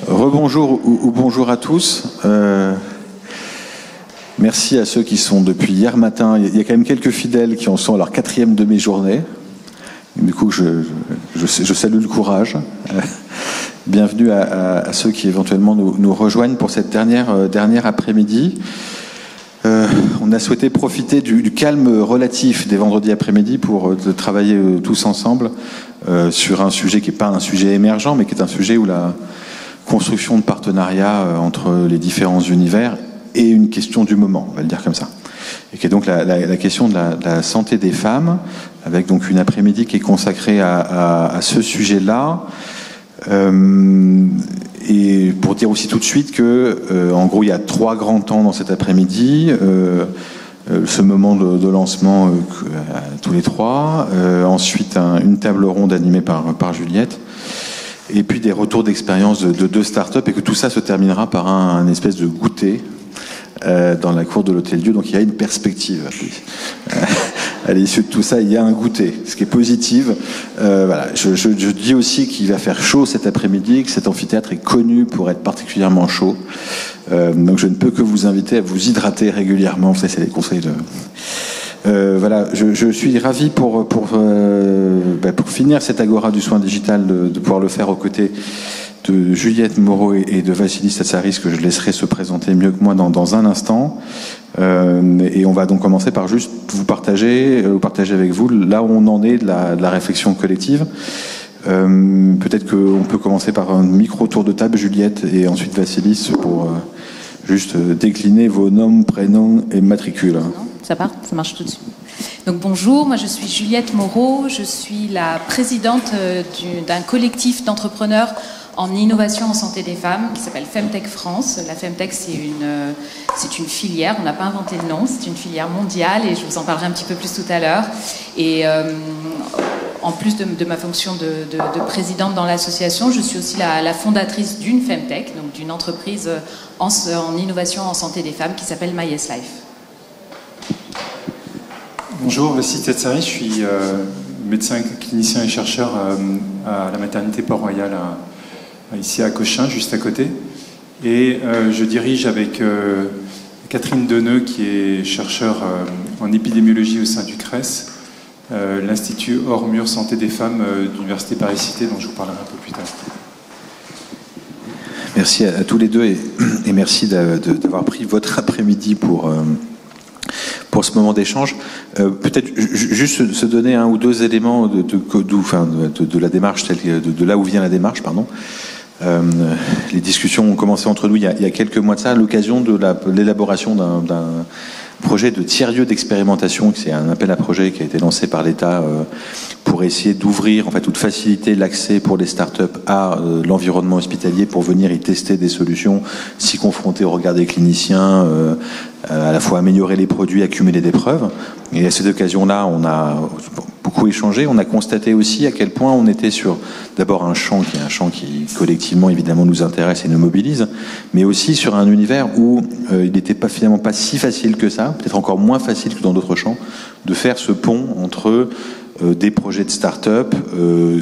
Rebonjour ou bonjour à tous. Merci à ceux qui sont depuis hier matin. Il y a quand même quelques fidèles qui en sont à leur 4e demi-journée. Du coup, je salue le courage. Bienvenue à ceux qui éventuellement nous rejoignent pour cette dernière après-midi. On a souhaité profiter du calme relatif des vendredis après-midi pour travailler tous ensemble sur un sujet qui n'est pas un sujet émergent, mais qui est un sujet où la construction de partenariats entre les différents univers est une question du moment, on va le dire comme ça. Et qui est donc la question de la santé des femmes, avec donc une après-midi qui est consacrée à ce sujet-là. Et pour dire aussi tout de suite que, en gros, il y a 3 grands temps dans cet après-midi. Ce moment de lancement tous les 3. Ensuite, une table ronde animée par Juliette. Et puis des retours d'expérience de 2 startups, et que tout ça se terminera par un espèce de goûter dans la cour de l'Hôtel-Dieu. Donc il y a une perspective. À l'issue de tout ça, il y a un goûter, ce qui est positif. Voilà. Je dis aussi qu'il va faire chaud cet après-midi, que cet amphithéâtre est connu pour être particulièrement chaud. Donc je ne peux que vous inviter à vous hydrater régulièrement. Vous savez, c'est les conseils de... Voilà, je suis ravi pour finir cette agora du soin digital de pouvoir le faire aux côtés de Juliette Moreau et de Vassilis Tsatsaris, que je laisserai se présenter mieux que moi dans un instant. Et on va donc commencer par juste vous partager avec vous là où on en est de la réflexion collective. Peut-être qu'on peut commencer par un micro-tour de table, Juliette, et ensuite Vassilis, pour juste décliner vos noms, prénoms et matricules. Ça marche tout de suite. Donc bonjour, moi je suis Juliette Moreau, je suis la présidente d'un collectif d'entrepreneurs en innovation en santé des femmes qui s'appelle Femtech France. La Femtech, c'est une filière, on n'a pas inventé le nom, c'est une filière mondiale et je vous en parlerai un petit peu plus tout à l'heure. Et en plus de ma fonction de présidente dans l'association, je suis aussi la fondatrice d'une Femtech, donc d'une entreprise en innovation en santé des femmes qui s'appelle MyYes Life. Bonjour, Vassilis Tsatsaris, je suis médecin clinicien et chercheur à la maternité Port-Royal ici à Cochin, juste à côté. Et je dirige avec Catherine Deneux, qui est chercheure en épidémiologie au sein du CRES, l'Institut hors mur santé des femmes de l'Université Paris-Cité, dont je vous parlerai un peu plus tard. Merci à tous les deux et merci d'avoir pris votre après-midi pour ce moment d'échange. Peut-être juste se donner 1 ou 2 éléments de la démarche, de là où vient la démarche, pardon. Les discussions ont commencé entre nous il y a quelques mois de ça, à l'occasion de l'élaboration d'un projet de tiers-lieu d'expérimentation, c'est un appel à projet qui a été lancé par l'État pour essayer d'ouvrir, en fait, ou de faciliter l'accès pour les startups à l'environnement hospitalier pour venir y tester des solutions, s'y confronter au regard des cliniciens, à la fois améliorer les produits, accumuler des preuves. Et à cette occasion-là, on a beaucoup échangé. On a constaté aussi à quel point on était sur d'abord un champ qui collectivement évidemment nous intéresse et nous mobilise, mais aussi sur un univers où il n'était finalement pas si facile que ça, peut-être encore moins facile que dans d'autres champs, de faire ce pont entre des projets de start-up,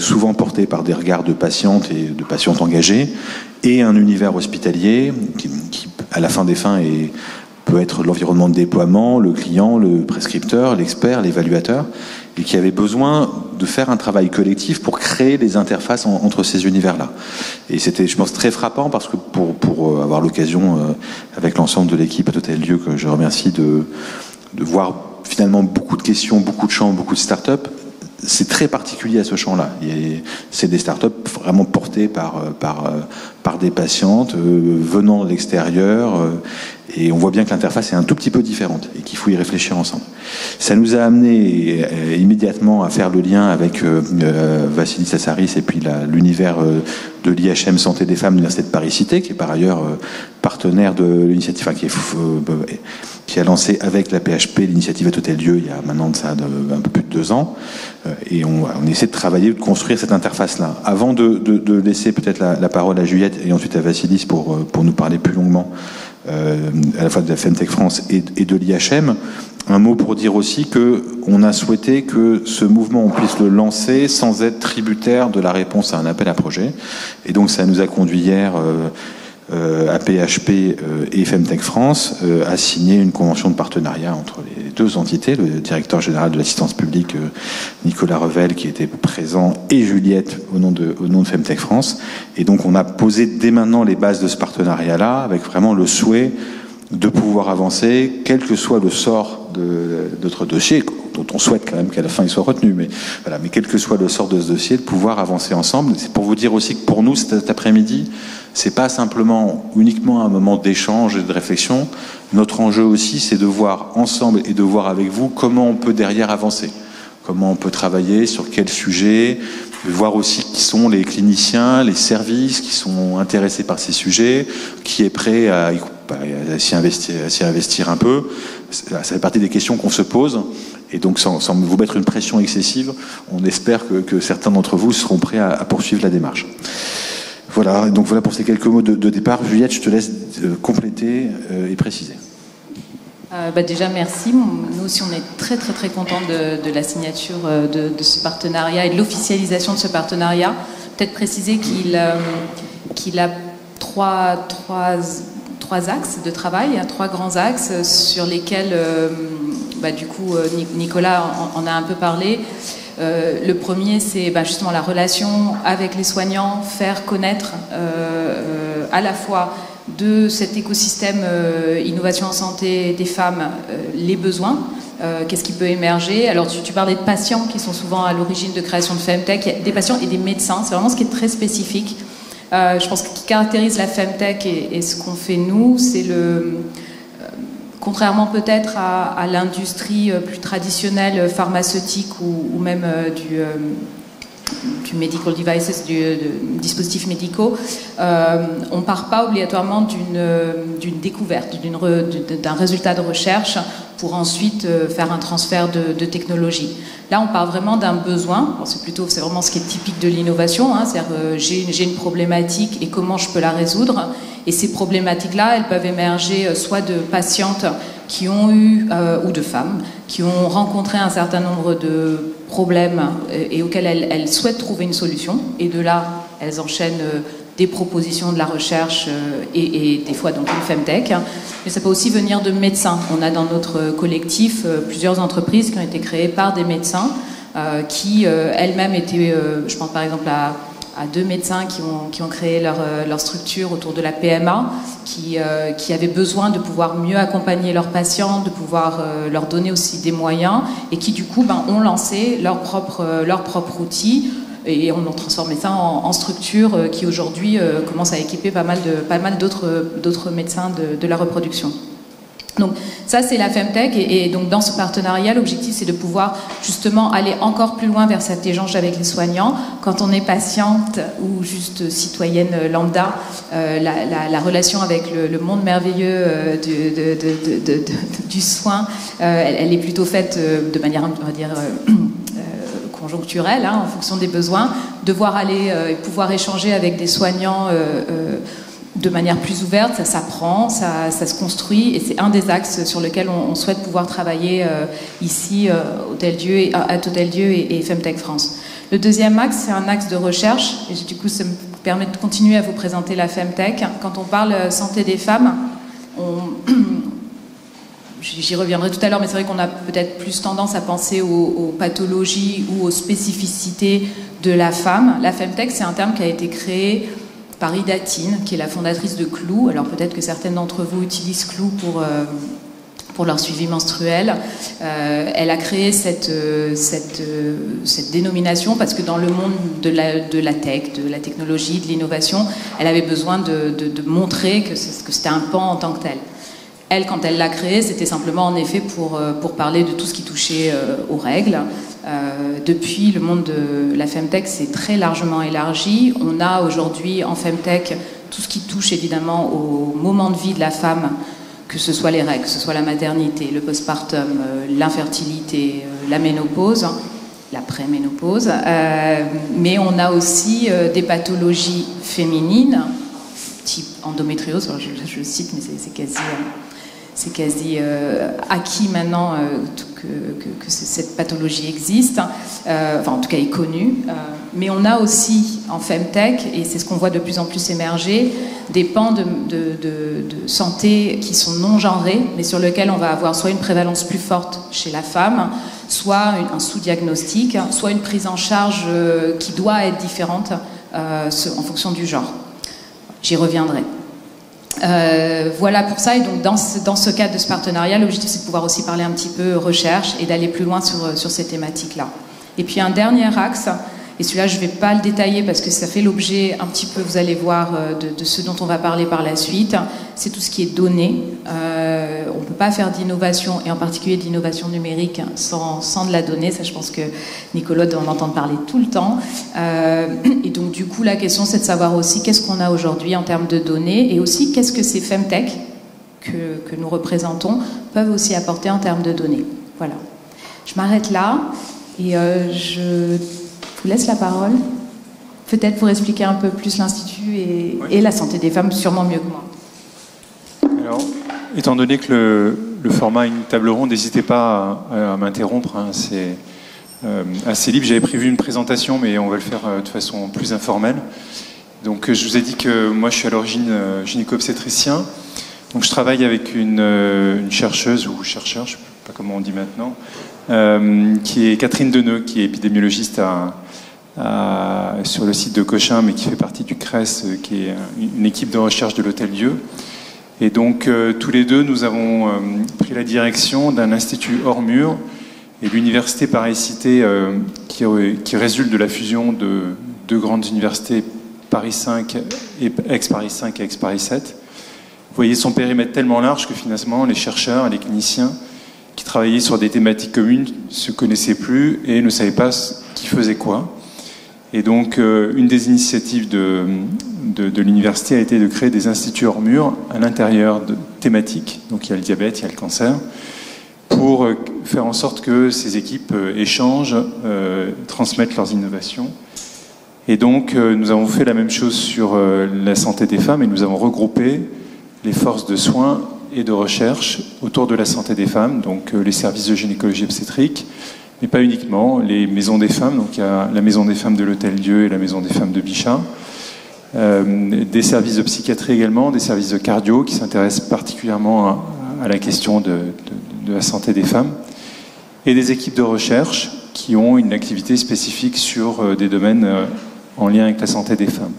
souvent portés par des regards de patientes et de patientes engagées, et un univers hospitalier qui à la fin des fins peut être l'environnement de déploiement, le client, le prescripteur, l'expert, l'évaluateur, et qui avait besoin de faire un travail collectif pour créer les interfaces entre ces univers-là. Et c'était, je pense, très frappant parce que pour avoir l'occasion, avec l'ensemble de l'équipe à Hôtel-Dieu, que je remercie, de voir finalement beaucoup de questions, beaucoup de champs, beaucoup de start-up, c'est très particulier à ce champ-là. C'est des startups vraiment portées par des patientes venant de l'extérieur, et on voit bien que l'interface est un tout petit peu différente et qu'il faut y réfléchir ensemble. Ça nous a amené immédiatement à faire le lien avec Vassilis Tsatsaris et puis l'univers de l'IHM Santé des Femmes de l'Université de Paris-Cité, qui est par ailleurs partenaire de l'initiative, qui a lancé avec la PHP l'initiative à Hôtel-Dieu il y a maintenant de ça un peu plus de 2 ans. Et on essaie de travailler, de construire cette interface-là. Avant de laisser peut-être la parole à Juliette et ensuite à Vassilis pour nous parler plus longuement à la fois de la Femtech France et de l'IHM, un mot pour dire aussi qu'on a souhaité que ce mouvement, on puisse le lancer sans être tributaire de la réponse à un appel à projet. Et donc ça nous a conduit hier à PHP et Femtech France à signer une convention de partenariat entre les deux entités, le directeur général de l'assistance publique Nicolas Revel qui était présent et Juliette au nom de Femtech France. Et donc on a posé dès maintenant les bases de ce partenariat-là avec vraiment le souhait de pouvoir avancer, quel que soit le sort de notre dossier, dont on souhaite quand même qu'à la fin il soit retenu, mais voilà, mais quel que soit le sort de ce dossier, de pouvoir avancer ensemble. C'est pour vous dire aussi que pour nous, cet après-midi, c'est pas simplement uniquement un moment d'échange et de réflexion. Notre enjeu aussi, c'est de voir ensemble et de voir avec vous comment on peut derrière avancer, comment on peut travailler, sur quel sujet, voir aussi qui sont les cliniciens, les services qui sont intéressés par ces sujets, qui est prêt à s'y investir un peu. Ça fait partie des questions qu'on se pose. Et donc, sans vous mettre une pression excessive, on espère que certains d'entre vous seront prêts à poursuivre la démarche. Voilà, donc voilà pour ces quelques mots de départ. Juliette, je te laisse compléter et préciser. Déjà, merci. Nous aussi, on est très, très, très contents de la signature de ce partenariat et de l'officialisation de ce partenariat. Peut-être préciser qu'il a trois axes de travail, trois grands axes sur lesquels, du coup, Nicolas en a un peu parlé. Le premier, c'est justement la relation avec les soignants, faire connaître à la fois de cet écosystème innovation en santé des femmes les besoins, qu'est-ce qui peut émerger. Alors tu parlais de patients qui sont souvent à l'origine de création de Femtech, il y a des patients et des médecins, c'est vraiment ce qui est très spécifique. Je pense que ce qui caractérise la Femtech et ce qu'on fait nous, c'est contrairement peut-être à l'industrie plus traditionnelle pharmaceutique ou même du medical devices, du dispositifs médicaux, on ne part pas obligatoirement d'une découverte, d'un résultat de recherche pour ensuite faire un transfert de technologie. Là, on part vraiment d'un besoin. C'est vraiment ce qui est typique de l'innovation, hein, c'est-à-dire j'ai une problématique et comment je peux la résoudre. Et ces problématiques-là, elles peuvent émerger soit de patientes qui ont eu, ou de femmes, qui ont rencontré un certain nombre de problèmes et auxquels elles souhaitent trouver une solution. Et de là, elles enchaînent des propositions de la recherche et des fois donc une Femtech. Mais ça peut aussi venir de médecins. On a dans notre collectif plusieurs entreprises qui ont été créées par des médecins qui elles-mêmes étaient, je pense par exemple à deux médecins qui ont créé leur structure autour de la PMA, qui avaient besoin de pouvoir mieux accompagner leurs patients, de pouvoir leur donner aussi des moyens, et qui du coup ont lancé leur propre outil, et on a transformé ça en structure qui aujourd'hui commence à équiper pas mal d'autres médecins de la reproduction. Donc ça c'est la Femtech et donc dans ce partenariat l'objectif c'est de pouvoir justement aller encore plus loin vers cet échange avec les soignants. Quand on est patiente ou juste citoyenne lambda, la relation avec le monde merveilleux du soin, elle est plutôt faite de manière, on va dire, conjoncturelle, hein, en fonction des besoins. Devoir aller pouvoir échanger avec des soignants de manière plus ouverte, ça s'apprend, ça se construit, et c'est un des axes sur lesquels on souhaite pouvoir travailler ici à Hôtel-Dieu et Femtech France. Le deuxième axe, c'est un axe de recherche, et du coup ça me permet de continuer à vous présenter la Femtech. Quand on parle santé des femmes, j'y reviendrai tout à l'heure, mais c'est vrai qu'on a peut-être plus tendance à penser aux pathologies ou aux spécificités de la femme. La Femtech, c'est un terme qui a été créé par Ida Tine, qui est la fondatrice de Clou. Alors peut-être que certaines d'entre vous utilisent Clou pour leur suivi menstruel. Elle a créé cette dénomination parce que dans le monde de la tech, de la technologie, de l'innovation, elle avait besoin de montrer que c'était un pan en tant que tel. Elle, quand elle l'a créé, c'était simplement en effet pour parler de tout ce qui touchait aux règles. Depuis, le monde de la Femtech s'est très largement élargi. On a aujourd'hui en Femtech tout ce qui touche évidemment au moment de vie de la femme, que ce soit les règles, que ce soit la maternité, le postpartum, l'infertilité, la ménopause, la préménopause. Mais on a aussi des pathologies féminines, type endométriose, je cite, mais c'est quasi acquis maintenant que cette pathologie existe, enfin en tout cas est connue. Mais on a aussi en Femtech, et c'est ce qu'on voit de plus en plus émerger, des pans de santé qui sont non genrés, mais sur lesquels on va avoir soit une prévalence plus forte chez la femme, soit un sous-diagnostic, soit une prise en charge qui doit être différente en fonction du genre. J'y reviendrai. Voilà pour ça, et donc dans ce cadre de ce partenariat, l'objectif c'est de pouvoir aussi parler un petit peu recherche et d'aller plus loin sur ces thématiques-là. Et puis un dernier axe, et celui-là je ne vais pas le détailler parce que ça fait l'objet un petit peu, vous allez voir, de ce dont on va parler par la suite, c'est tout ce qui est données. On ne peut pas faire d'innovation, et en particulier d'innovation numérique, sans de la donnée. Ça, je pense que Nicolas doit en entendre parler tout le temps. Et donc, du coup, la question, c'est de savoir aussi qu'est-ce qu'on a aujourd'hui en termes de données, et aussi qu'est-ce que ces Femtech que nous représentons peuvent aussi apporter en termes de données. Voilà. Je m'arrête là, et je vous laisse la parole. Peut-être pour expliquer un peu plus l'Institut et la santé des femmes, sûrement mieux que moi. Alors, étant donné que le format est une table ronde, n'hésitez pas à m'interrompre, hein, c'est assez libre. J'avais prévu une présentation, mais on va le faire de façon plus informelle. Donc, je vous ai dit que moi, je suis à l'origine gynéco-obstétricien. Donc, je travaille avec une chercheuse ou chercheur, je ne sais pas comment on dit maintenant, qui est Catherine Deneux, qui est épidémiologiste sur le site de Cochin, mais qui fait partie du CRES, qui est une équipe de recherche de l'Hôtel-Dieu. Et donc, tous les deux, nous avons pris la direction d'un institut hors mur et de l'université Paris-Cité qui résulte de la fusion de deux grandes universités, Paris 5 et Aix-Paris 5 et Aix-Paris 7. Vous voyez son périmètre tellement large que finalement, les chercheurs et les cliniciens qui travaillaient sur des thématiques communes ne se connaissaient plus et ne savaient pas qui faisait quoi. Et donc, une des initiatives de l'université a été de créer des instituts hors mur à l'intérieur de thématiques, donc il y a le diabète, il y a le cancer, pour faire en sorte que ces équipes échangent, transmettent leurs innovations. Et donc, nous avons fait la même chose sur la santé des femmes et nous avons regroupé les forces de soins et de recherche autour de la santé des femmes, donc les services de gynécologie obstétrique, mais pas uniquement, les maisons des femmes, donc il y a la maison des femmes de l'Hôtel-Dieu et la maison des femmes de Bichat, des services de psychiatrie également, des services de cardio qui s'intéressent particulièrement à la question de la santé des femmes, et des équipes de recherche qui ont une activité spécifique sur des domaines en lien avec la santé des femmes.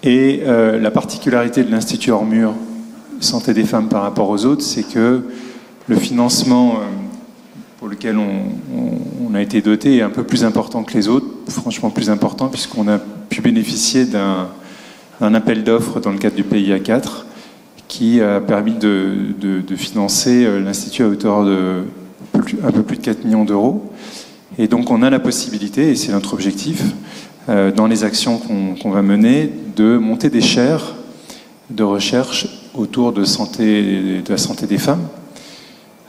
Et la particularité de l'Institut hors mur santé des femmes par rapport aux autres, c'est que le financement pour lequel on a été doté est un peu plus important que les autres, franchement plus important, puisqu'on a pu bénéficier d'un appel d'offres dans le cadre du PIA 4 qui a permis de financer l'Institut à hauteur de un peu plus de 4 millions d'euros. Et donc on a la possibilité, et c'est notre objectif, dans les actions qu'on va mener, de monter des chaires de recherche autour de la santé des femmes.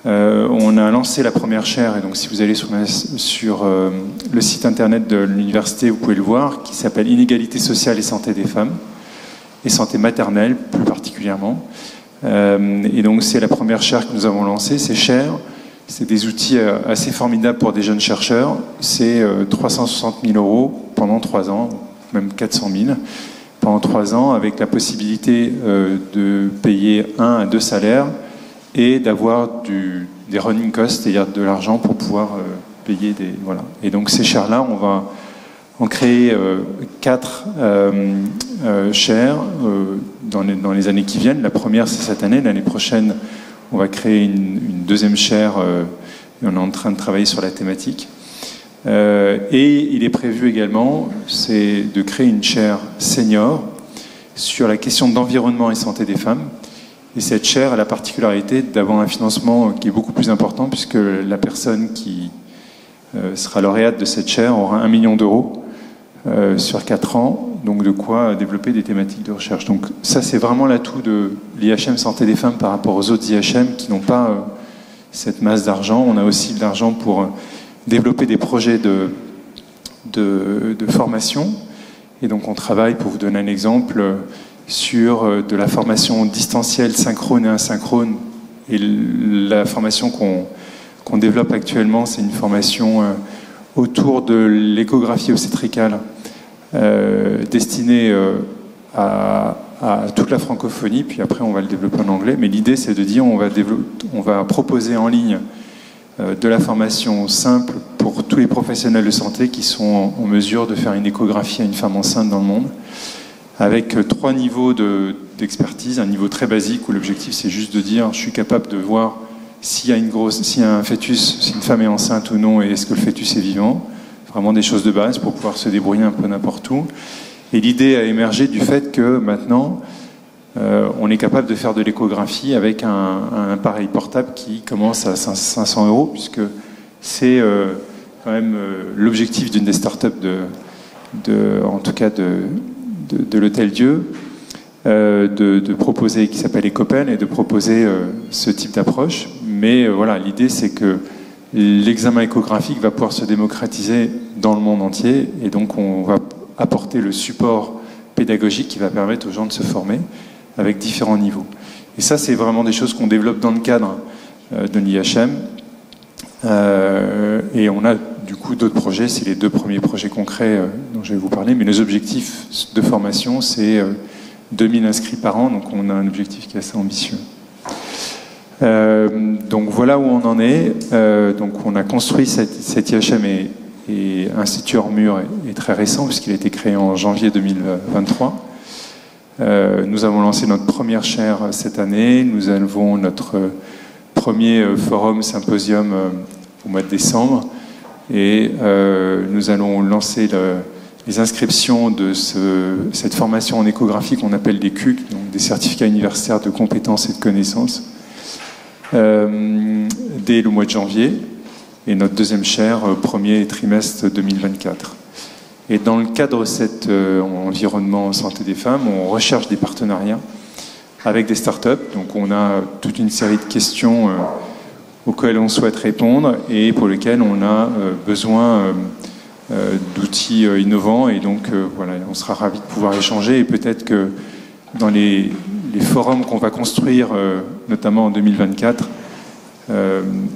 On a lancé la première chaire, et donc si vous allez sur le site internet de l'université, vous pouvez le voir, qui s'appelle Inégalité sociale et santé des femmes, et santé maternelle plus particulièrement. Et donc c'est la première chaire que nous avons lancée. Ces chaires, c'est des outils assez formidables pour des jeunes chercheurs. C'est 360 000 euros pendant 3 ans, même 400 000 pendant 3 ans, avec la possibilité de payer 1 à 2 salaires et d'avoir des running costs, c'est-à-dire de l'argent pour pouvoir payer des... Voilà. Et donc ces chaires-là, on va en créer 4 chaires dans les années qui viennent. La première, c'est cette année. L'année prochaine, on va créer une deuxième chaire et on est en train de travailler sur la thématique. Et il est prévu également, c'est de créer une chaire senior sur la question d'environnement et santé des femmes. Et cette chaire a la particularité d'avoir un financement qui est beaucoup plus important, puisque la personne qui sera lauréate de cette chaire aura 1 million d'euros sur 4 ans, donc de quoi développer des thématiques de recherche. Donc ça, c'est vraiment l'atout de l'IHM Santé des Femmes par rapport aux autres IHM qui n'ont pas cette masse d'argent. On a aussi de l'argent pour développer des projets de formation. Et donc on travaille, pour vous donner un exemple, sur de la formation distancielle, synchrone et asynchrone. Et la formation qu'on développe actuellement, c'est une formation autour de l'échographie obstétricale destinée à toute la francophonie, puis après on va le développer en anglais. Mais l'idée, c'est de dire on va proposer en ligne de la formation simple pour tous les professionnels de santé qui sont en mesure de faire une échographie à une femme enceinte dans le monde, avec 3 niveaux d'expertise. Un niveau très basique où l'objectif c'est juste de dire je suis capable de voir s'il y a un fœtus, si une femme est enceinte ou non, et est-ce que le fœtus est vivant. Vraiment des choses de base pour pouvoir se débrouiller un peu n'importe où. Et l'idée a émergé du fait que maintenant on est capable de faire de l'échographie avec un appareil portable qui commence à 500 €, puisque c'est quand même l'objectif d'une des startups en tout cas de l'Hôtel Dieu, de proposer, qui s'appelle Ecopen, et de proposer ce type d'approche. Mais voilà, l'idée c'est que l'examen échographique va pouvoir se démocratiser dans le monde entier, et donc on va apporter le support pédagogique qui va permettre aux gens de se former avec différents niveaux. Et ça, c'est vraiment des choses qu'on développe dans le cadre de l'IHM. Et on a du coup d'autres projets, c'est les 2 premiers projets concrets dont je vais vous parler, mais nos objectifs de formation, c'est 2000 inscrits par an, donc on a un objectif qui est assez ambitieux. Donc voilà où on en est. Donc on a construit cette IHM, et Institut Hors Murs est très récent puisqu'il a été créé en janvier 2023. Nous avons lancé notre première chaire cette année. Nous avons notre premier forum symposium au mois de décembre, et nous allons lancer les inscriptions de cette formation en échographie qu'on appelle des CUC, donc des certificats universitaires de compétences et de connaissances, dès le mois de janvier, et notre deuxième chaire premier trimestre 2024. Et dans le cadre de cet environnement santé des femmes, on recherche des partenariats avec des startups. Donc on a toute une série de questions auxquelles on souhaite répondre et pour lesquelles on a besoin d'outils innovants. Et donc voilà, on sera ravis de pouvoir échanger, et peut-être que dans les forums qu'on va construire, notamment en 2024,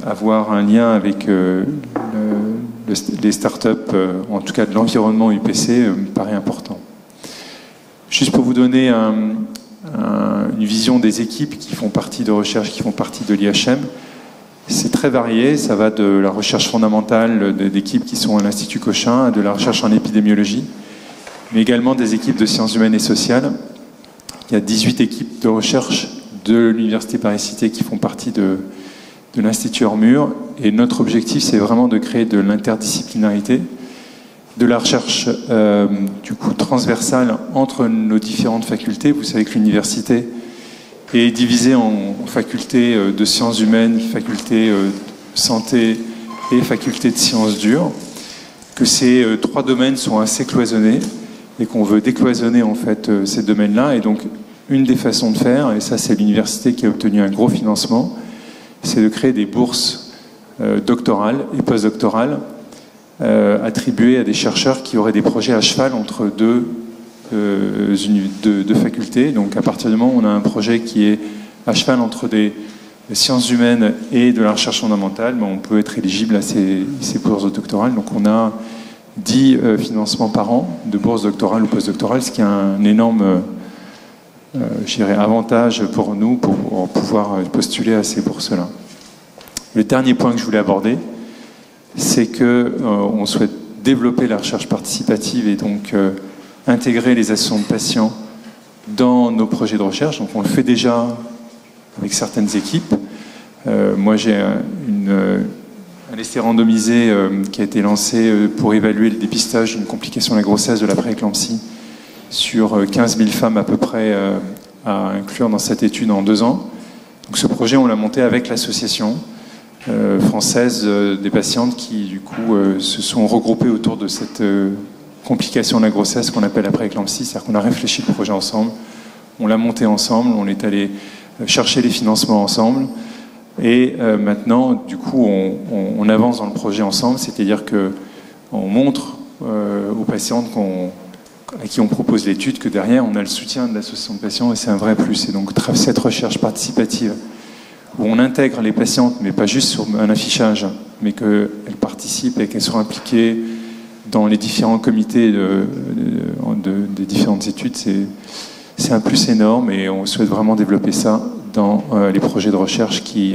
avoir un lien avec les startups, en tout cas de l'environnement UPC, me paraît important. Juste pour vous donner une vision des équipes qui font partie de recherche, qui font partie de l'IHM, c'est très varié. Ça va de la recherche fondamentale d'équipes qui sont à l'Institut Cochin, de la recherche en épidémiologie, mais également des équipes de sciences humaines et sociales. Il y a 18 équipes de recherche de l'Université Paris-Cité qui font partie de l'Institut Hors Murs, et notre objectif c'est vraiment de créer de l'interdisciplinarité, de la recherche du coup transversale entre nos différentes facultés. Vous savez que l'université est divisée en facultés de sciences humaines, facultés santé et facultés de sciences dures, que ces 3 domaines sont assez cloisonnés et qu'on veut décloisonner en fait ces domaines-là. Et donc une des façons de faire, et ça c'est l'université qui a obtenu un gros financement, c'est de créer des bourses doctorales et postdoctorales attribuées à des chercheurs qui auraient des projets à cheval entre deux facultés. Donc à partir du moment où on a un projet qui est à cheval entre des sciences humaines et de la recherche fondamentale, on peut être éligible à ces bourses doctorales. Donc on a 10 financements par an de bourses doctorales ou postdoctorales, ce qui est un énorme avantage pour nous pour pouvoir postuler à ces bourses-là. Le dernier point que je voulais aborder, c'est qu'on souhaite développer la recherche participative et donc intégrer les associations de patients dans nos projets de recherche. Donc on le fait déjà avec certaines équipes. Moi j'ai un essai randomisé qui a été lancé pour évaluer le dépistage d'une complication de la grossesse de la pré-éclampsie sur 15 000 femmes à peu près à inclure dans cette étude en 2 ans. Donc ce projet, on l'a monté avec l'association française des patientes qui, du coup, se sont regroupées autour de cette complication de la grossesse qu'on appelle la pré-éclampsie. C'est-à-dire qu'on a réfléchi le projet ensemble, on l'a monté ensemble, on est allé chercher les financements ensemble. Et maintenant, du coup, on avance dans le projet ensemble, c'est-à-dire qu'on montre aux patientes à qui on propose l'étude, que derrière, on a le soutien de l'association de patients, et c'est un vrai plus. Et donc, cette recherche participative, où on intègre les patientes, mais pas juste sur un affichage, mais qu'elles participent et qu'elles sont impliquées dans les différents comités des différentes études, c'est un plus énorme, et on souhaite vraiment développer ça dans les projets de recherche qui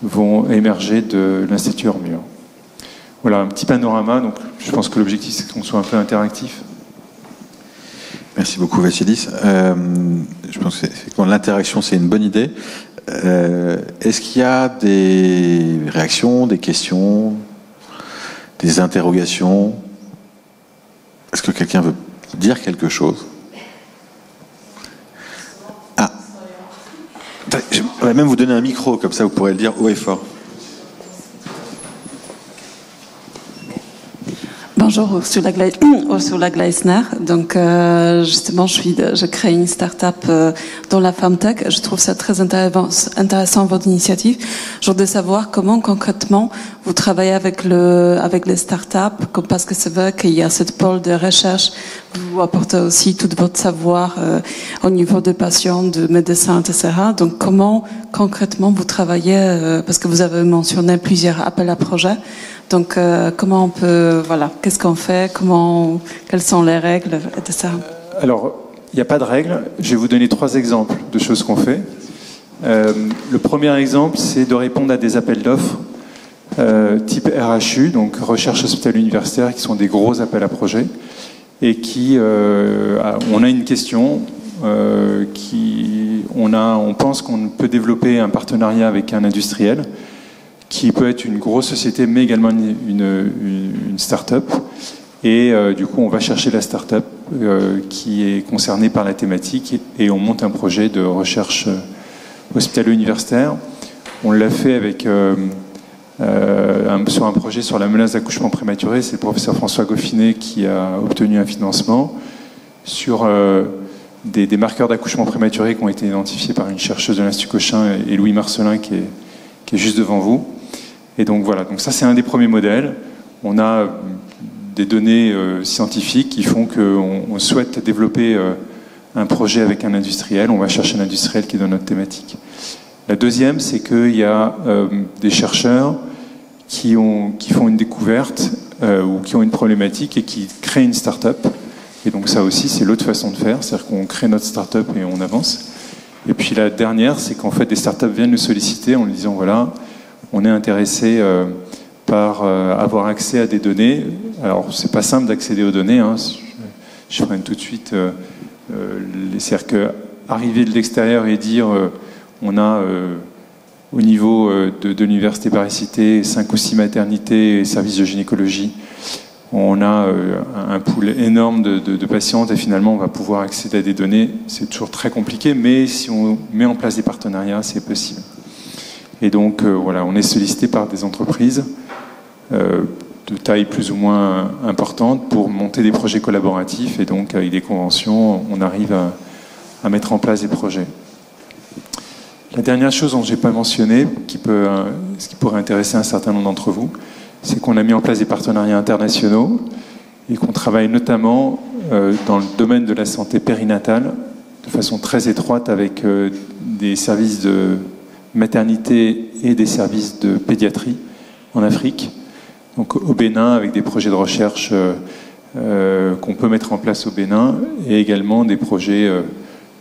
vont émerger de l'Institut Ormur. Voilà, un petit panorama. Donc, je pense que l'objectif, c'est qu'on soit un peu interactif. Merci beaucoup, Vassilis. Je pense que l'interaction, c'est une bonne idée. Est-ce qu'il y a des réactions, des questions, des interrogations? Est-ce que quelqu'un veut dire quelque chose? Ah, je vais même vous donner un micro, comme ça vous pourrez le dire haut et fort. Bonjour, Ursula Gleisner. Donc, justement, je crée une start-up dans la FemTech. Je trouve ça très intéressant, votre initiative. Je voudrais savoir comment, concrètement, vous travaillez avec les start-up, parce que c'est vrai qu'il y a cette pôle de recherche. Vous apportez aussi tout votre savoir au niveau des patients, de médecins, etc. Donc, comment, concrètement, vous travaillez, parce que vous avez mentionné plusieurs appels à projets. Donc, comment on peut, voilà, qu'est-ce qu'on fait, quelles sont les règles, etc. Alors, il n'y a pas de règles. Je vais vous donner 3 exemples de choses qu'on fait. Le premier exemple, c'est de répondre à des appels d'offres type RHU, donc recherche hospitalo universitaire, qui sont des gros appels à projets, et on a une question, on pense qu'on peut développer un partenariat avec un industriel, qui peut être une grosse société, mais également une start-up. Et du coup, on va chercher la start-up qui est concernée par la thématique, et on monte un projet de recherche hospitalo-universitaire. On l'a fait avec, sur un projet sur la menace d'accouchement prématuré. C'est le professeur François Goffinet qui a obtenu un financement sur des marqueurs d'accouchement prématuré qui ont été identifiés par une chercheuse de l'Institut Cochin et Louis Marcelin qui est juste devant vous. Et donc voilà, donc ça c'est un des premiers modèles. On a des données scientifiques qui font qu'on souhaite développer un projet avec un industriel. On va chercher un industriel qui est dans notre thématique. La deuxième, c'est qu'il y a des chercheurs qui font une découverte ou qui ont une problématique et qui créent une start-up. Et donc ça aussi, c'est l'autre façon de faire, c'est-à-dire qu'on crée notre start-up et on avance. Et puis la dernière, c'est qu'en fait, des start-up viennent nous solliciter en nous disant, voilà, on est intéressé par avoir accès à des données. Alors, c'est pas simple d'accéder aux données. Hein. Je freine tout de suite. C'est-à-dire qu'arriver de l'extérieur et dire, on a au niveau de l'université Paris-Cité 5 ou 6 maternités et services de gynécologie, on a un pool énorme de patientes et finalement on va pouvoir accéder à des données. C'est toujours très compliqué, mais si on met en place des partenariats, c'est possible. Et donc voilà, on est sollicité par des entreprises de taille plus ou moins importante pour monter des projets collaboratifs, et donc avec des conventions, on arrive à mettre en place des projets. La dernière chose dont je n'ai pas mentionné, ce qui pourrait intéresser un certain nombre d'entre vous, c'est qu'on a mis en place des partenariats internationaux et qu'on travaille notamment dans le domaine de la santé périnatale de façon très étroite avec des services de maternité et des services de pédiatrie en Afrique. Donc au Bénin, avec des projets de recherche qu'on peut mettre en place au Bénin, et également des projets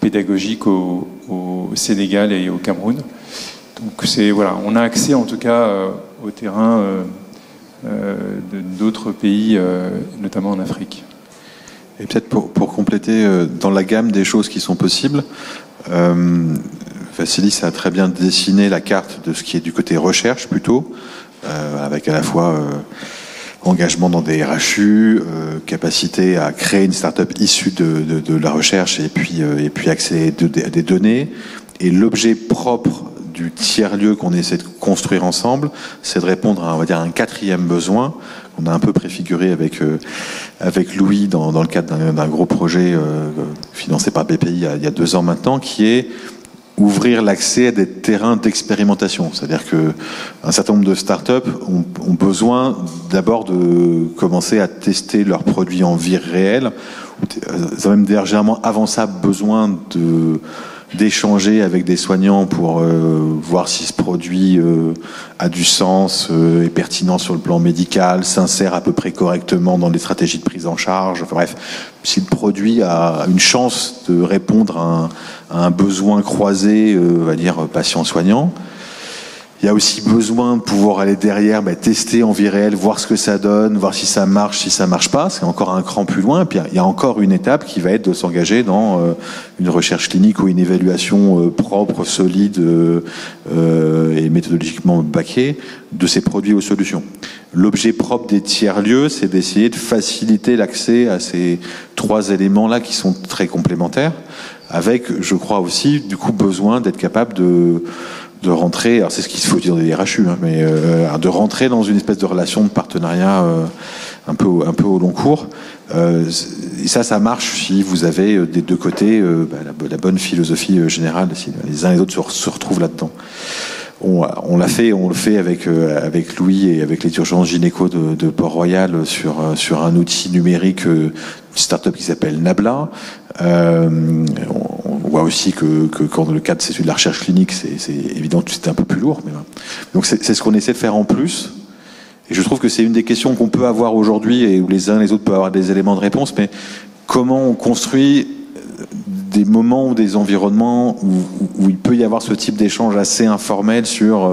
pédagogiques au Sénégal et au Cameroun. Donc voilà, on a accès en tout cas au terrain d'autres pays, notamment en Afrique. Et peut-être pour compléter, dans la gamme des choses qui sont possibles, Vassilis a très bien dessiné la carte de ce qui est du côté recherche plutôt, avec à la fois engagement dans des RHU, capacité à créer une start-up issue de la recherche et puis accès à des données. Et l'objet propre du tiers-lieu qu'on essaie de construire ensemble, c'est de répondre à, on va dire, un 4e besoin qu'on a un peu préfiguré avec Louis dans le cadre d'un gros projet financé par BPI il y a 2 ans maintenant, qui est ouvrir l'accès à des terrains d'expérimentation. C'est-à-dire qu'un certain nombre de startups ont besoin d'abord de commencer à tester leurs produits en vie réelle. Ils ont même généralement avant ça besoin d'échanger avec des soignants pour voir si ce produit a du sens, est pertinent sur le plan médical, s'insère à peu près correctement dans les stratégies de prise en charge. Enfin, bref, si le produit a une chance de répondre à un besoin croisé, on va dire patient-soignant. Il y a aussi besoin de pouvoir aller derrière, tester en vie réelle, voir ce que ça donne, voir si ça marche, si ça marche pas. C'est encore un cran plus loin. Et puis il y a encore une étape qui va être de s'engager dans une recherche clinique ou une évaluation propre, solide et méthodologiquement baquée de ces produits ou solutions. L'objet propre des tiers-lieux, c'est d'essayer de faciliter l'accès à ces trois éléments-là qui sont très complémentaires, avec, je crois aussi, du coup, besoin d'être capable de rentrer, alors c'est ce qu'il faut dire des RHU, mais de rentrer dans une espèce de relation de partenariat un peu au long cours. Et ça marche si vous avez des deux côtés la bonne philosophie générale, si les uns et les autres se retrouvent là-dedans. On le fait avec Louis et avec les urgences gynéco de Port-Royal sur un outil numérique, une start-up qui s'appelle Nabla. On voit aussi que quand dans le cadre c'est celui de la recherche clinique, c'est évident que c'est un peu plus lourd. Mais donc c'est ce qu'on essaie de faire en plus. Et je trouve que c'est une des questions qu'on peut avoir aujourd'hui et où les uns et les autres peuvent avoir des éléments de réponse. Mais comment on construit des moments ou des environnements où il peut y avoir ce type d'échange assez informel sur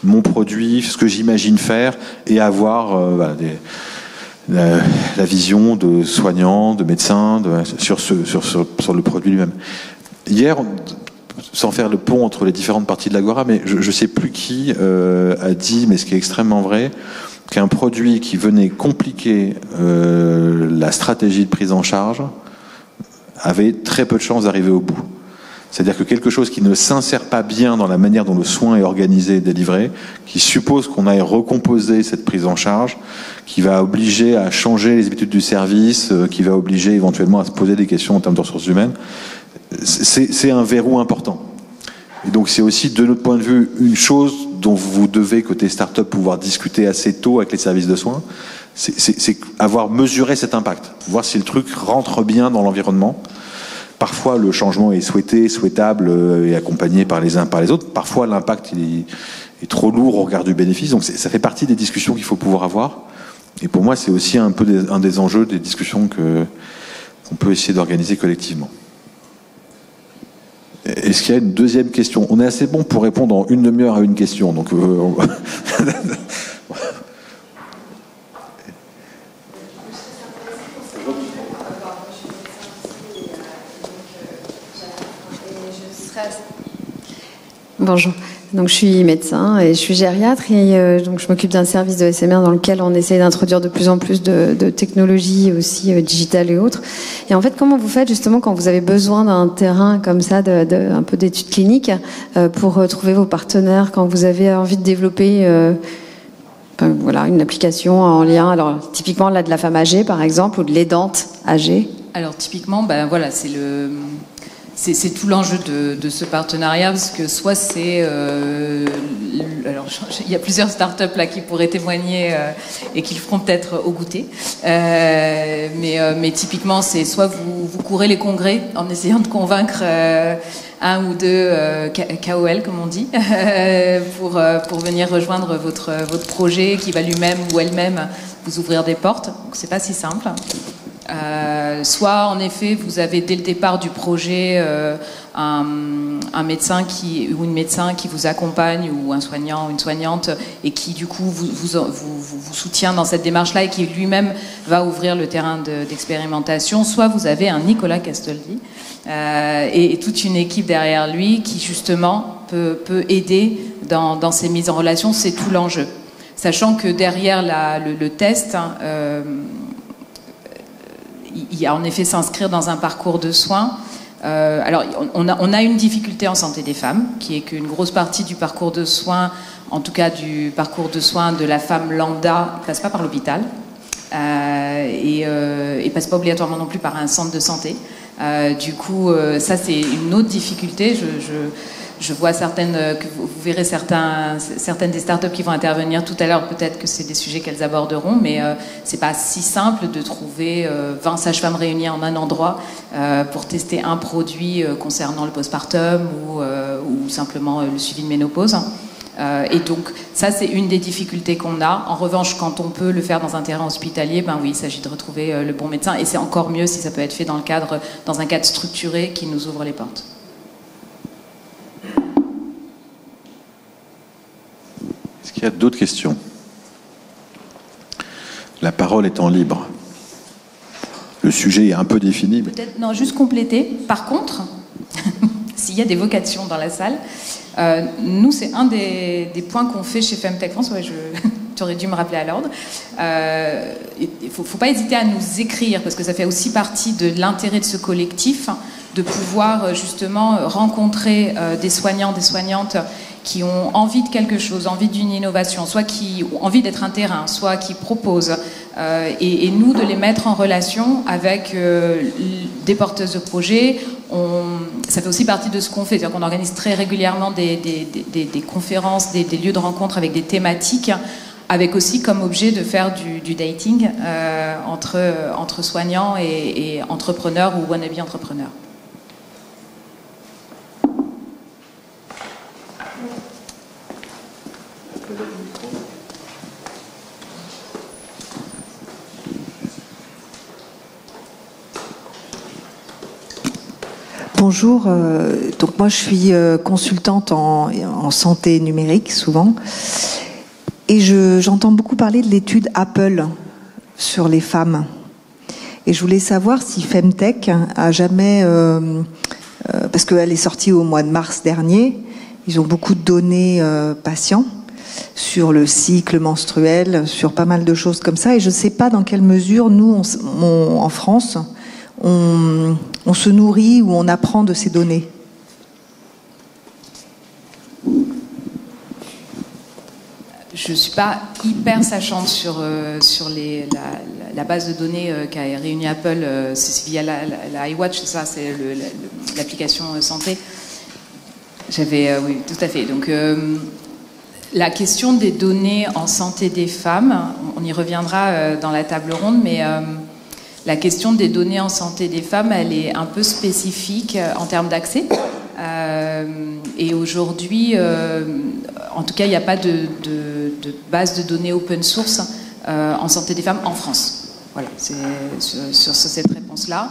mon produit, ce que j'imagine faire, et avoir la vision de soignants, de médecins sur le produit lui-même. Hier, sans faire le pont entre les différentes parties de l'Agora, mais je ne sais plus qui a dit, mais ce qui est extrêmement vrai, qu'un produit qui venait compliquer la stratégie de prise en charge avait très peu de chances d'arriver au bout. C'est-à-dire que quelque chose qui ne s'insère pas bien dans la manière dont le soin est organisé et délivré, qui suppose qu'on aille recomposer cette prise en charge, qui va obliger à changer les habitudes du service, qui va obliger éventuellement à se poser des questions en termes de ressources humaines, c'est un verrou important. Et donc c'est aussi, de notre point de vue, une chose dont vous devez, côté start-up, pouvoir discuter assez tôt avec les services de soins, c'est avoir mesuré cet impact, voir si le truc rentre bien dans l'environnement. Parfois, le changement est souhaitable et accompagné par les uns par les autres. Parfois, l'impact est trop lourd au regard du bénéfice. Donc, ça fait partie des discussions qu'il faut pouvoir avoir. Et pour moi, c'est aussi un peu un des enjeux des discussions qu'on peut essayer d'organiser collectivement. Est-ce qu'il y a une deuxième question? On est assez bon pour répondre en une demi-heure à une question. Donc, Bonjour, donc je suis médecin et je suis gériatre et donc je m'occupe d'un service de SMR dans lequel on essaie d'introduire de plus en plus de technologies aussi digitales et autres. Et en fait, comment vous faites justement quand vous avez besoin d'un terrain comme ça, un peu d'études cliniques pour trouver vos partenaires, quand vous avez envie de développer une application en lien, alors typiquement là de la femme âgée par exemple ou de l'aidante âgée? Alors typiquement, c'est tout l'enjeu de ce partenariat, parce que soit c'est... alors, il y a plusieurs startups là qui pourraient témoigner et qui le feront peut-être au goûter. Mais typiquement, c'est soit vous courez les congrès en essayant de convaincre un ou deux KOL, comme on dit, pour venir rejoindre votre projet qui va lui-même ou elle-même vous ouvrir des portes. Donc, c'est pas si simple. Soit en effet vous avez dès le départ du projet un médecin ou une médecin qui vous accompagne, ou un soignant ou une soignante, et qui du coup vous soutient dans cette démarche-là et qui lui-même va ouvrir le terrain d'expérimentation. Soit vous avez un Nicolas Castaldi et toute une équipe derrière lui qui justement peut aider dans ces mises en relation. C'est tout l'enjeu, sachant que derrière le test, il y a en effet s'inscrire dans un parcours de soins. Alors, on a une difficulté en santé des femmes, qui est qu'une grosse partie du parcours de soins, en tout cas du parcours de soins de la femme lambda, ne passe pas par l'hôpital et passe pas obligatoirement non plus par un centre de santé. Du coup, ça c'est une autre difficulté. Je vois que vous verrez certaines des startups qui vont intervenir tout à l'heure, peut-être que c'est des sujets qu'elles aborderont, mais c'est pas si simple de trouver 20 sages-femmes réunies en un endroit pour tester un produit concernant le postpartum ou simplement le suivi de ménopause. Et donc, ça, c'est une des difficultés qu'on a. En revanche, quand on peut le faire dans un terrain hospitalier, ben oui, il s'agit de retrouver le bon médecin. Et c'est encore mieux si ça peut être fait dans un cadre structuré qui nous ouvre les portes. Est-ce qu'il y a d'autres questions? La parole étant libre. Le sujet est un peu défini. Peut-être, non, juste compléter. Par contre, s'il y a des vocations dans la salle, nous, c'est un des points qu'on fait chez Femtech France. Ouais, tu aurais dû me rappeler à l'ordre. Il ne faut pas hésiter à nous écrire, parce que ça fait aussi partie de l'intérêt de ce collectif, de pouvoir justement rencontrer des soignants, des soignantes qui ont envie de quelque chose, envie d'une innovation, soit qui ont envie d'être un terrain, soit qui proposent, et nous de les mettre en relation avec des porteuses de projets. Ça fait aussi partie de ce qu'on fait, c'est-à-dire qu'on organise très régulièrement des conférences, des lieux de rencontre avec des thématiques, avec aussi comme objet de faire du dating entre soignants et entrepreneurs ou wannabe entrepreneurs. Bonjour, donc moi je suis consultante en santé numérique souvent, et j'entends beaucoup parler de l'étude Apple sur les femmes. Et je voulais savoir si Femtech a jamais, parce qu'elle est sortie au mois de mars dernier, ils ont beaucoup de données patients sur le cycle menstruel, sur pas mal de choses comme ça, et je ne sais pas dans quelle mesure nous, en France, on se nourrit ou on apprend de ces données. Je ne suis pas hyper sachante sur la base de données qu'a réunie Apple. C'est via la iWatch, c'est ça, c'est l'application santé. Oui, tout à fait. Donc, la question des données en santé des femmes, on y reviendra dans la table ronde, mais la question des données en santé des femmes, elle est un peu spécifique en termes d'accès. Et aujourd'hui, en tout cas, il n'y a pas de base de données open source en santé des femmes en France. Voilà, c'est sur cette réponse-là.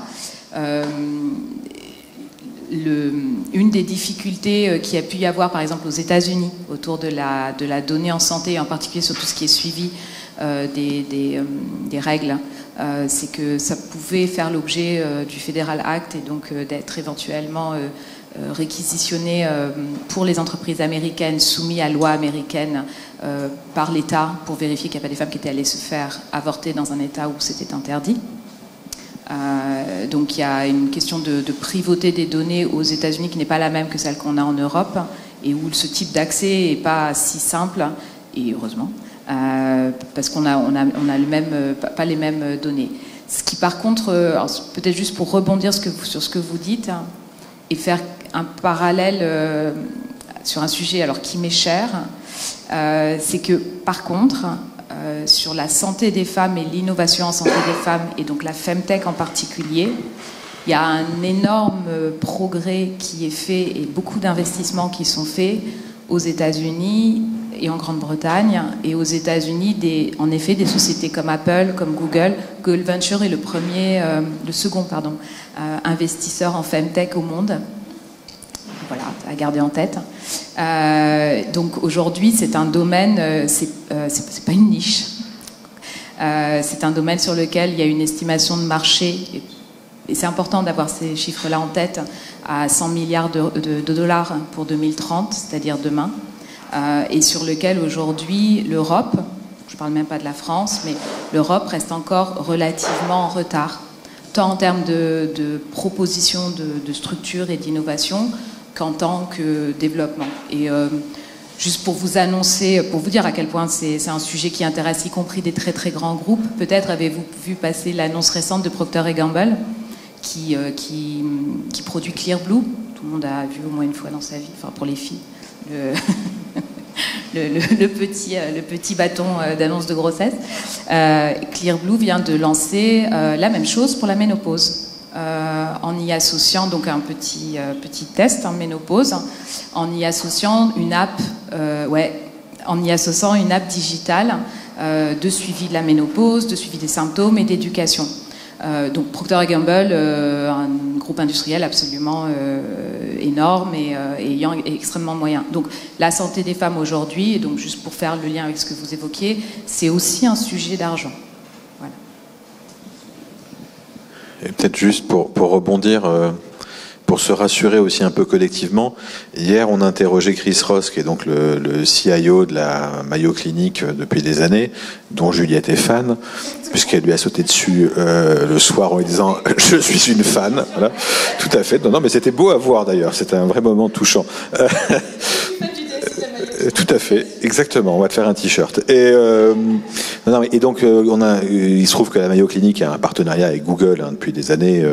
Une des difficultés qu'il y a pu y avoir, par exemple, aux États-Unis, autour de la donnée en santé, en particulier sur tout ce qui est suivi des règles, c'est que ça pouvait faire l'objet du Federal Act et donc d'être éventuellement réquisitionné pour les entreprises américaines soumises à loi américaine par l'État pour vérifier qu'il n'y a pas des femmes qui étaient allées se faire avorter dans un État où c'était interdit. Donc il y a une question de privauté des données aux États-Unis qui n'est pas la même que celle qu'on a en Europe et où ce type d'accès n'est pas si simple, et heureusement. Parce qu'on a pas les mêmes données. Ce qui par contre, peut-être juste pour rebondir sur ce que vous dites et faire un parallèle sur un sujet qui m'est cher, c'est que par contre, sur la santé des femmes et l'innovation en santé des femmes, et donc la Femtech en particulier, il y a un énorme progrès qui est fait et beaucoup d'investissements qui sont faits aux États-Unis et en Grande-Bretagne. Et aux États-Unis, en effet, des sociétés comme Apple, comme Google. Google Venture est le second investisseur en Femtech au monde. Voilà, à garder en tête. Donc aujourd'hui, c'est un domaine, c'est pas une niche. C'est un domaine sur lequel il y a une estimation de marché, et c'est important d'avoir ces chiffres-là en tête, à 100 milliards de dollars pour 2030, c'est-à-dire demain, et sur lequel aujourd'hui l'Europe, je ne parle même pas de la France, mais l'Europe reste encore relativement en retard, tant en termes de propositions de structures et d'innovation qu'en tant que développement. Et juste pour vous annoncer, pour vous dire à quel point c'est un sujet qui intéresse y compris des très très grands groupes, peut-être avez-vous vu passer l'annonce récente de Procter & Gamble qui produit Clearblue, tout le monde a vu au moins une fois dans sa vie, enfin pour les filles, le petit bâton d'annonce de grossesse. Clearblue vient de lancer la même chose pour la ménopause. En y associant donc un petit test en ménopause, en y associant une app, digitale de suivi de la ménopause, de suivi des symptômes et d'éducation. Donc Procter & Gamble, un groupe industriel absolument énorme et ayant extrêmement de moyens. Donc la santé des femmes aujourd'hui, et donc juste pour faire le lien avec ce que vous évoquiez, c'est aussi un sujet d'argent. Voilà. Et peut-être juste pour rebondir, pour se rassurer aussi un peu collectivement, hier on a interrogé Chris Ross, qui est donc le CIO de la Mayo Clinic depuis des années, dont Juliette est fan, puisqu'elle lui a sauté dessus le soir en lui disant « Je suis une fan ». Voilà. Tout à fait. Non, mais c'était beau à voir d'ailleurs, c'était un vrai moment touchant. Tout à fait, exactement. On va te faire un t-shirt. Et donc il se trouve que la Mayo Clinic a un partenariat avec Google depuis des années,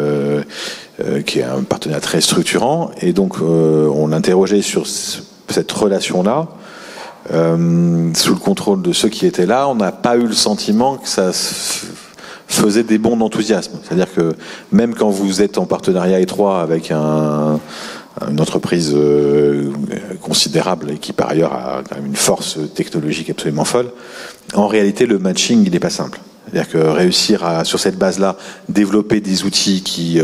qui est un partenariat très structurant. Et donc on l'interrogeait sur cette relation-là, sous le contrôle de ceux qui étaient là. On n'a pas eu le sentiment que ça faisait des bonds d'enthousiasme. C'est-à-dire que même quand vous êtes en partenariat étroit avec une entreprise considérable et qui par ailleurs a quand même une force technologique absolument folle, en réalité le matching il n'est pas simple. C'est-à-dire que réussir sur cette base-là, développer des outils qui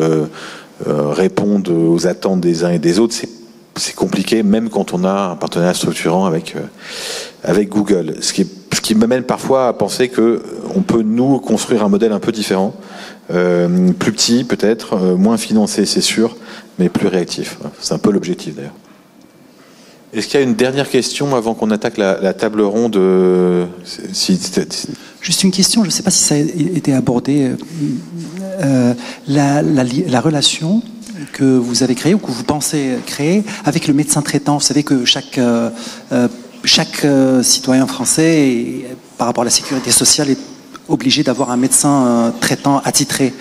répondent aux attentes des uns et des autres, c'est compliqué, même quand on a un partenariat structurant avec Google. Ce qui m'amène parfois à penser que on peut nous construire un modèle un peu différent, plus petit peut-être, moins financé c'est sûr, mais plus réactif. C'est un peu l'objectif d'ailleurs. Est-ce qu'il y a une dernière question avant qu'on attaque la table ronde? Juste une question, je ne sais pas si ça a été abordé. La relation que vous avez créée ou que vous pensez créer avec le médecin traitant. Vous savez que chaque citoyen français, par rapport à la sécurité sociale, est obligé d'avoir un médecin traitant attitré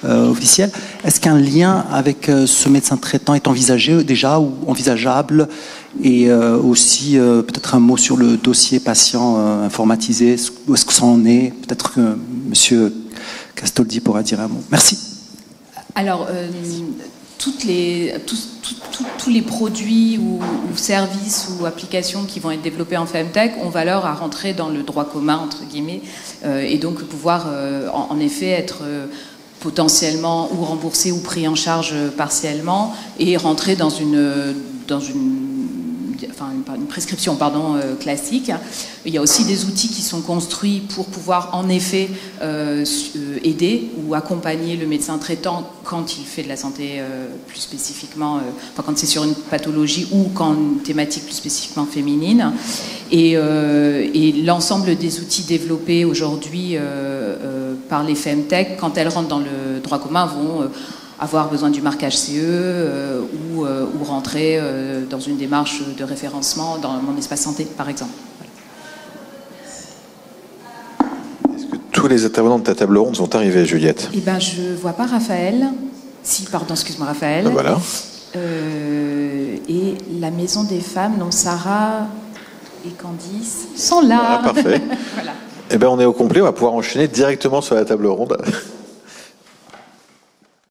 officiel. Est-ce qu'un lien avec ce médecin traitant est envisagé déjà ou envisageable? Et aussi peut-être un mot sur le dossier patient informatisé, où est-ce que ça en est? Peut-être que M. Castoldi pourra dire un mot. Merci. Alors, tous les produits ou services ou applications qui vont être développés en Femtech ont valeur à rentrer dans le droit commun, entre guillemets, et donc pouvoir en effet être potentiellement ou remboursé ou pris en charge partiellement et rentrer dans une prescription classique. Il y a aussi des outils qui sont construits pour pouvoir en effet aider ou accompagner le médecin traitant quand il fait de la santé plus spécifiquement, quand c'est sur une pathologie ou quand une thématique plus spécifiquement féminine. Et l'ensemble des outils développés aujourd'hui par les Femtech, quand elles rentrent dans le droit commun, vont avoir besoin du marquage CE ou rentrer dans une démarche de référencement dans mon espace santé, par exemple. Voilà. Est-ce que tous les intervenants de ta table ronde sont arrivés, Juliette? Eh ben, je ne vois pas Raphaël. Si, pardon, excuse-moi, Raphaël. Voilà. Et la Maison des Femmes, donc Sarah et Candice, sont là. Voilà, parfait. Voilà. Eh ben, on est au complet, on va pouvoir enchaîner directement sur la table ronde.